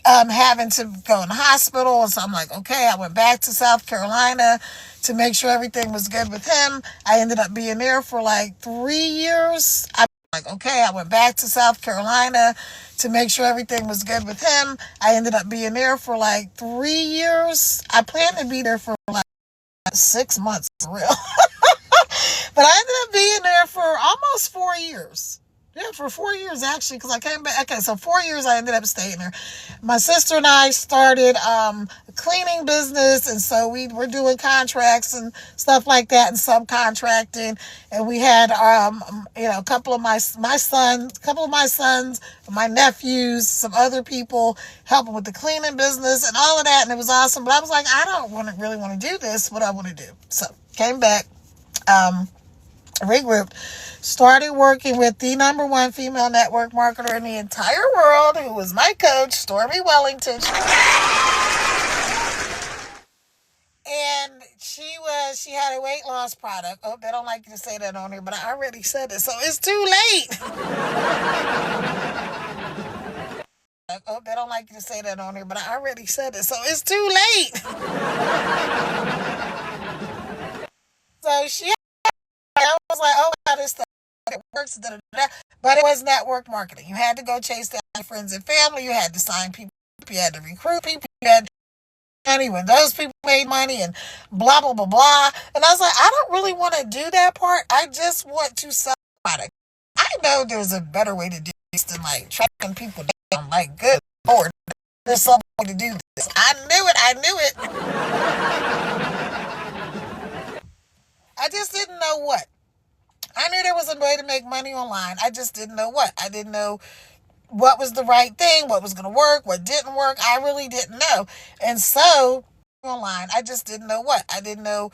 having to go in the hospital. So I'm like, okay, I went back to South Carolina to make sure everything was good with him. I ended up being there for like 3 years. I'm like, okay, I went back to South Carolina to make sure everything was good with him. I ended up being there for like 3 years. I planned to be there for like 6 months, for real. But I ended up being there for almost 4 years. Yeah, for 4 years actually, because I came back. Okay, so 4 years I ended up staying there. My sister and I started a cleaning business, and so we were doing contracts and stuff like that, and subcontracting. And we had a couple of my sons, my nephews, some other people helping with the cleaning business and all of that, and it was awesome. But I was like, I don't really want to do this. What I want to do, so came back. Regrouped, started working with the number one female network marketer in the entire world, who was my coach, Stormy Wellington. And she had a weight loss product. Oh, they don't like you to say that on here, but I already said it, so it's too late. Oh, they don't like you to say that on here, but I already said it, so it's too late. So I was like, oh, wow, this stuff, it works, da, da, da. But it was network marketing. You had to go chase down your friends and family. You had to sign people. You had to recruit people. You had to money when those people made money and blah, blah, blah, blah. And I was like, I don't really want to do that part. I just want to sell product. I know there's a better way to do this than like tracking people down. Like, good Lord, there's some way to do this. I knew it. I just didn't know what. I knew there was a way to make money online. I just didn't know what. I didn't know what was the right thing, what was going to work, what didn't work. I really didn't know. And so, online, I just didn't know what. I didn't know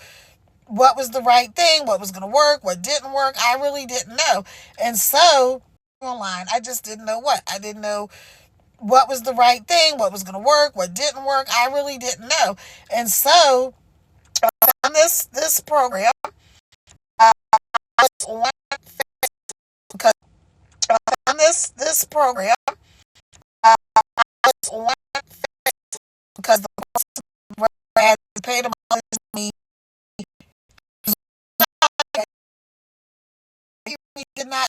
what was the right thing, what was going to work, what didn't work. I really didn't know. And so, online, I just didn't know what. I didn't know what was the right thing, what was going to work, what didn't work. I really didn't know. And so, on this program, on because on this program, on because the boss had paid him all his money. He did not.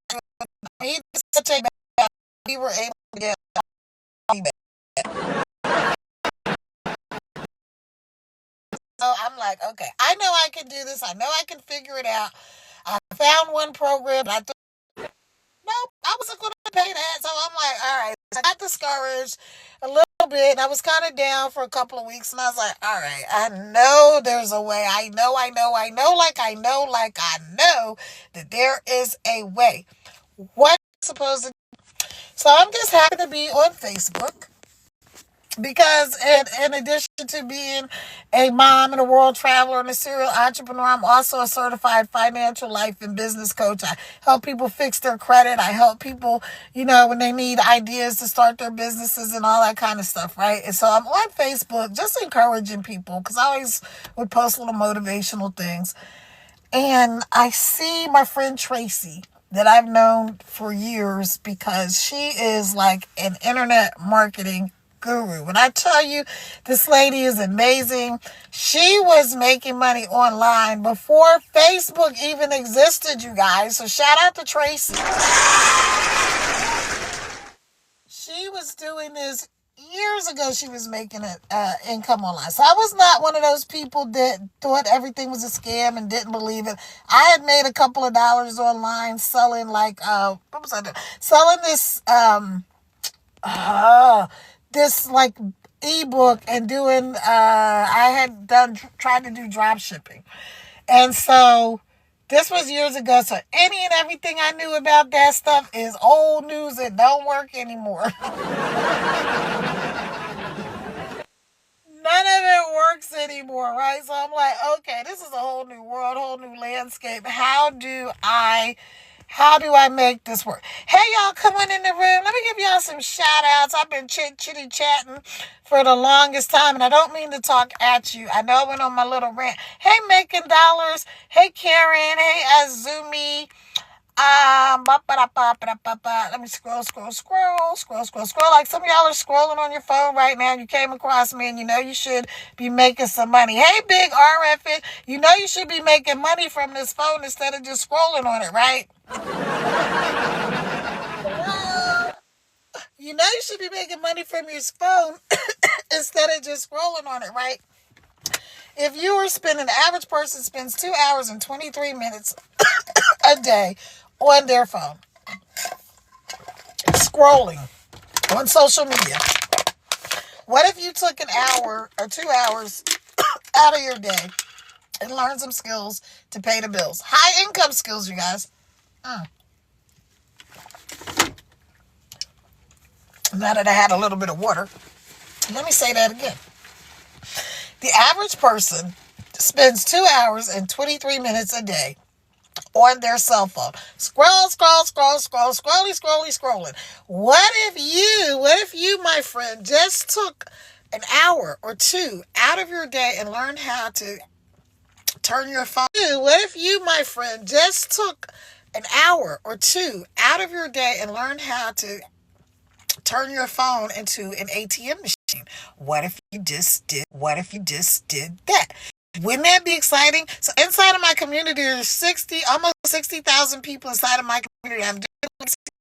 He did such a bad. We were able to get money back. So I'm like, okay, I know I can do this. I know I can figure it out. I found one program. I nope, I wasn't going to pay that. So I'm like, all right. I got discouraged a little bit. And I was kind of down for a couple of weeks. And I was like, all right, I know there's a way. I know, like I know that there is a way. What am I supposed to do? So I'm just happy to be on Facebook. Because in addition to being a mom and a world traveler and a serial entrepreneur, I'm also a certified financial life and business coach. I help people fix their credit. I help people, when they need ideas to start their businesses and all that kind of stuff, right? And so I'm on Facebook just encouraging people because I always would post little motivational things. And I see my friend Tracy that I've known for years because she is like an internet marketing guru. When I tell you this lady is amazing, she was making money online before Facebook even existed, you guys. So shout out to Tracy. She was doing this years ago. She was making income online. So I was not one of those people that thought everything was a scam and didn't believe it. I had made a couple of dollars online selling what was I doing? Selling this like ebook and doing I had tried to do drop shipping. And so this was years ago. So any and everything I knew about that stuff is old news. It don't work anymore. None of it works anymore, right? So I'm like, okay, this is a whole new world, whole new landscape. How do I How do I make this work? Hey, y'all, come on in the room. Let me give y'all some shout outs. I've been chitty chatting for the longest time, and I don't mean to talk at you. I know I went on my little rant. Hey, Making Dollars. Hey, Karen. Hey, Azumi. Let me scroll. Like some of y'all are scrolling on your phone right now. You came across me and you know you should be making some money. Hey, big RF, you know you should be making money from this phone instead of just scrolling on it, right? You know you should be making money from your phone instead of just scrolling on it, right? If you were spending, the average person spends 2 hours and 23 minutes a day on their phone, scrolling on social media. What if you took an hour or 2 hours out of your day and learned some skills to pay the bills? High income skills, you guys. Now that I had a little bit of water, let me say that again. The average person spends 2 hours and 23 minutes a day on their cell phone. Scrolling. What if you, my friend, just took an hour or two out of your day and learned how to turn your phone? What if you, my friend, just took an hour or two out of your day and learned how to turn your phone into an ATM machine? What if you just did that? Wouldn't that be exciting? So inside of my community, there's almost 60,000 people inside of my community. I'm doing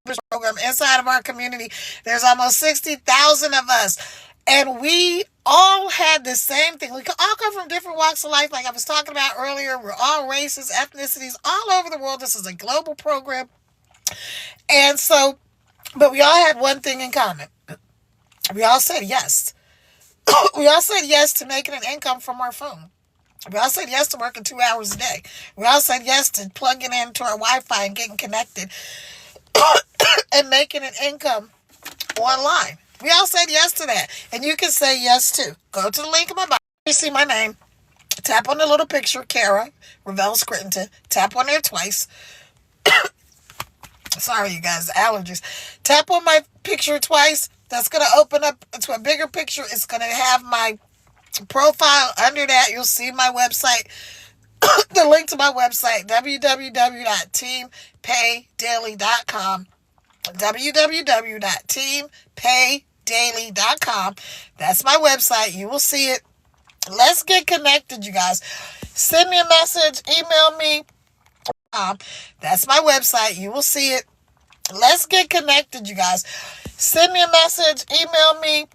this program inside of our community. There's almost 60,000 of us. And we all had the same thing. We all come from different walks of life, like I was talking about earlier. We're all races, ethnicities, all over the world. This is a global program. And so, but we all had one thing in common. We all said yes. We all said yes to making an income from our phone. We all said yes to working 2 hours a day. We all said yes to plugging into our Wi-Fi and getting connected and making an income online. We all said yes to that. And you can say yes too. Go to the link in my bio. You see my name. Tap on the little picture, Kara Ravel Scrittenton. Tap on there twice. Sorry, you guys, allergies. Tap on my picture twice. That's going to open up to a bigger picture. It's going to have my profile. Under that, you'll see my website. The link to my website, www.teampaydaily.com. www.teampaydaily.com. That's my website. You will see it. Let's get connected, you guys. Send me a message. Email me. That's my website. You will see it. Let's get connected, you guys. Send me a message. Email me.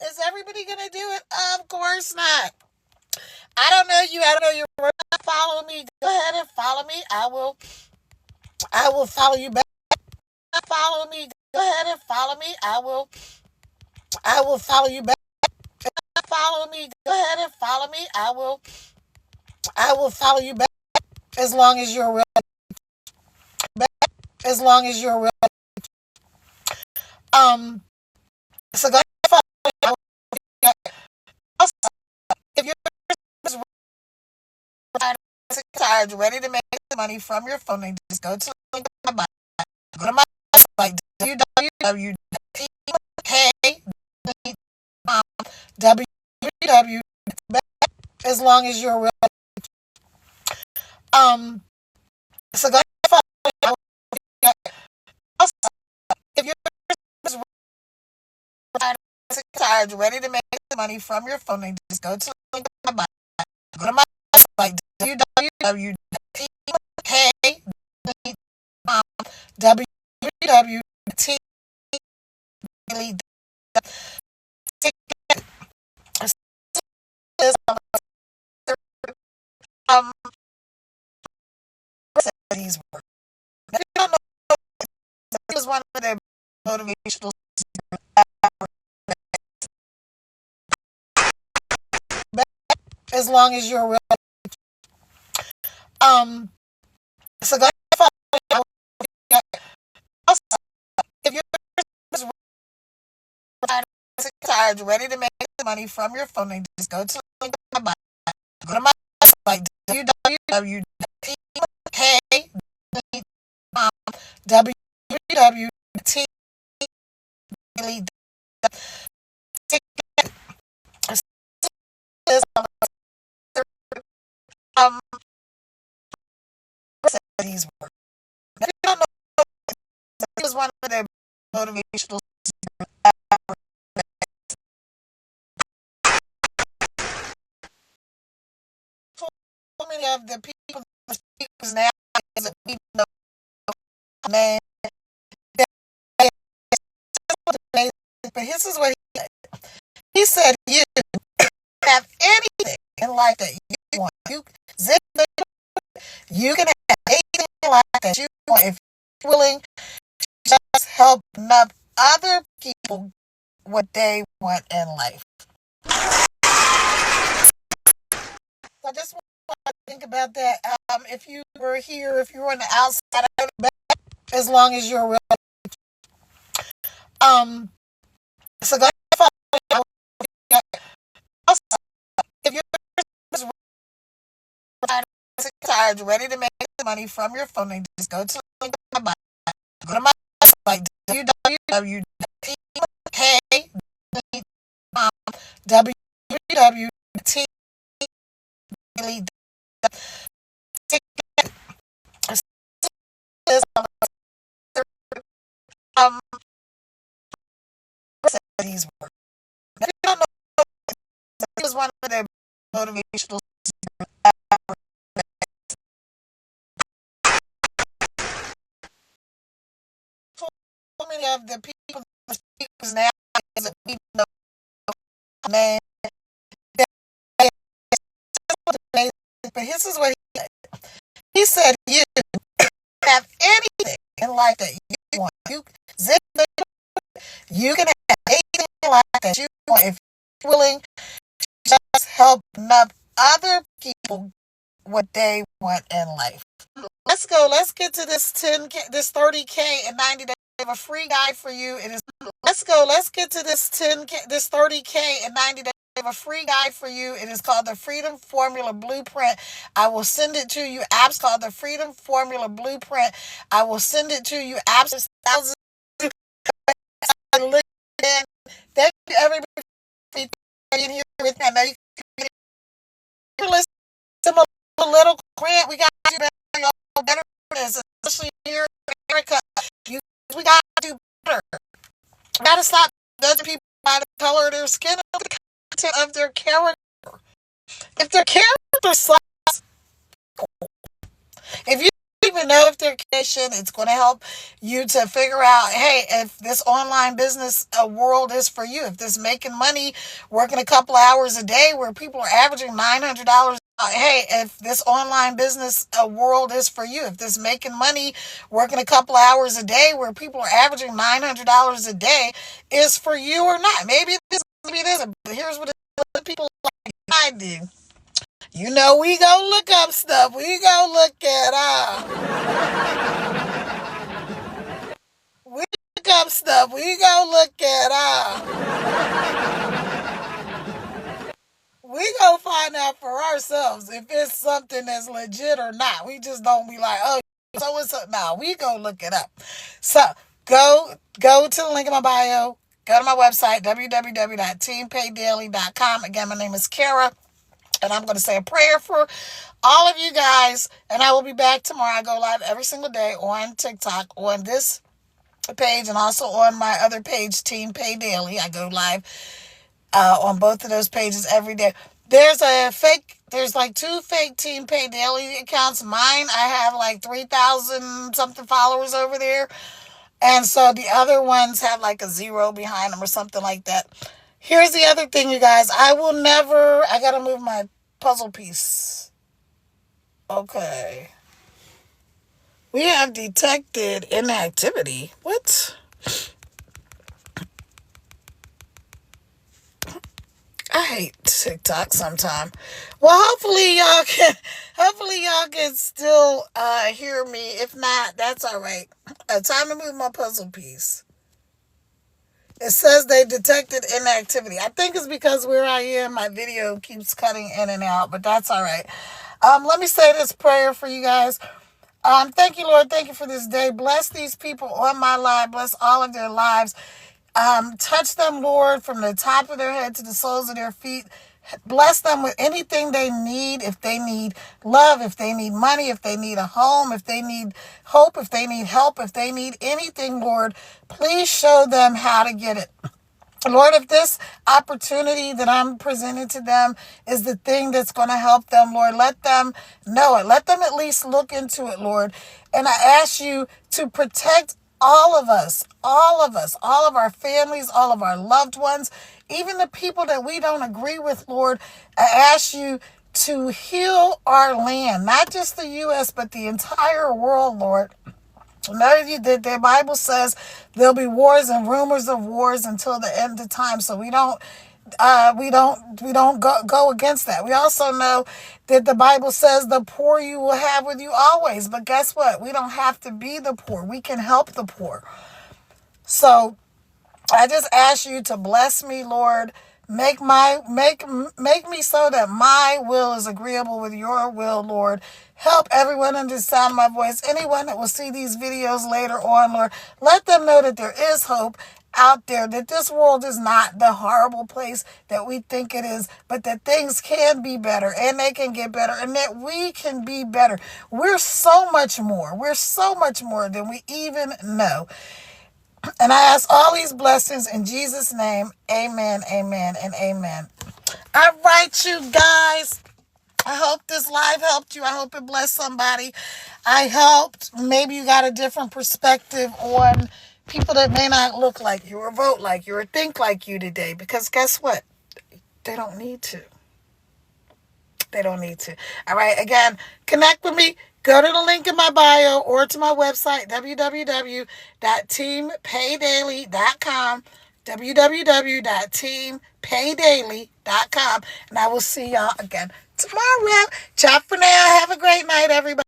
Is everybody going to do it? Of course not. I don't know you. I don't know you. Follow me. Go ahead and follow me. I will follow you back. Follow me. Go ahead and follow me. I will follow you back. Follow me. Go ahead and follow me. I will follow you back as long as you're real. As long as you're real. So go ahead and follow me. If you're tired, ready to make money from your phone, then just go to the link in my bio. Go to my website, www. As long as you're real. So go ahead and follow me. If you're tired, ready to make money from your phone, then just go to the link in my bio. Go to my website, www. These work. If you don't know, it was one of their motivational. As long as you're real. So go ahead and follow me. If you're tired, ready to make money from your phone, then just go to the link in my bio. Go to my website, www. um these words. If you don't know, this is one of their motivational. So many of the people, the speakers now, is that we know, man. But this is what he said. You have anything in life that you want. You can have anything in life that you want if you're willing to just help enough other people what they want in life. So I just want to think about that. If you were here, if you were on the outside, as long as you're real. So go ahead. Also, if you're tired, ready to make money from your phone, then just go to my go to my website these words. If you don't know, this is one of their motivational. So many of the people, the speakers now, is that we know, man. But this is what he said. You have anything in life that you want. You can have anything in life that you want if you're willing to just help enough other people what they want in life. Let's go. Let's get to this 10K, this 30K in 90 days. I have a free guide for you. It is. Let's go. Let's get to this 10K, this 30K in 90 days. I have a free guide for you. It is called the Freedom Formula Blueprint. I will send it to you. Apps called the Freedom Formula Blueprint. I will send it to you. Apps thousands. Thank you everybody for being here with me. I know you can listen to a little grant. We got to do better for this, especially here in America. We got to do better. We got to stop judging people by the color of their skin or the content of their character. If their character sucks, if you even know if they're Christian, it's going to help you to figure out, hey, if this online business world is for you, if this making money, working a couple hours a day where people are averaging $900. Hey, if this online business world is for you, if this making money, working a couple hours a day where people are averaging $900 a day is for you or not. Maybe this, but here's what people like I do. You know, we go look up stuff. We go look it up. We look up stuff. We go look it up. We go find out for ourselves if it's something that's legit or not. We just don't be like, oh, so and so. No, we go look it up. So go to the link in my bio. Go to my website, www.teampaydaily.com. Again, my name is Kara. And I'm going to say a prayer for all of you guys. And I will be back tomorrow. I go live every single day on TikTok, on this page, and also on my other page, Team Pay Daily. I go live on both of those pages every day. There's like 2 fake Team Pay Daily accounts. Mine, I have like 3,000 something followers over there. And so the other ones have like a 0 behind them or something like that. Here's the other thing, you guys. I got to move my puzzle piece. Okay. We have detected inactivity. What? I hate TikTok sometimes. Well, hopefully y'all can still hear me. If not, that's all right. Time to move my puzzle piece. It says they detected inactivity. I think it's because where I am, my video keeps cutting in and out, but that's all right. Let me say this prayer for you guys. Thank you, Lord. Thank you for this day. Bless these people on my life. Bless all of their lives. Touch them, Lord, from the top of their head to the soles of their feet. Bless them with anything they need. If they need love, if they need money, if they need a home, if they need hope, if they need help, if they need anything, Lord, please show them how to get it. Lord, if this opportunity that I'm presenting to them is the thing that's going to help them, Lord, let them know it. Let them at least look into it, Lord. And I ask you to protect all of us, all of our families, all of our loved ones, even the people that we don't agree with, Lord. I ask you to heal our land, not just the U.S., but the entire world, Lord. Know that the Bible says there'll be wars and rumors of wars until the end of time. So we don't go against that. We also know that the Bible says the poor you will have with you always. But guess what? We don't have to be the poor. We can help the poor. So I just ask you to bless me, Lord. Make me so that my will is agreeable with your will, Lord. Help everyone under the sound of my voice. Anyone that will see these videos later on, Lord, let them know that there is hope out there, that this world is not the horrible place that we think it is, but that things can be better and they can get better and that we can be better. We're so much more. We're so much more than we even know. And I ask all these blessings in Jesus' name. Amen, amen, and amen. All right, you guys. I hope this live helped you. I hope it blessed somebody. I helped. Maybe you got a different perspective on people that may not look like you or vote like you or think like you today. Because guess what? They don't need to. They don't need to. All right. Again, connect with me. Go to the link in my bio or to my website, www.teampaydaily.com, www.teampaydaily.com, and I will see y'all again tomorrow. Ciao for now. Have a great night, everybody.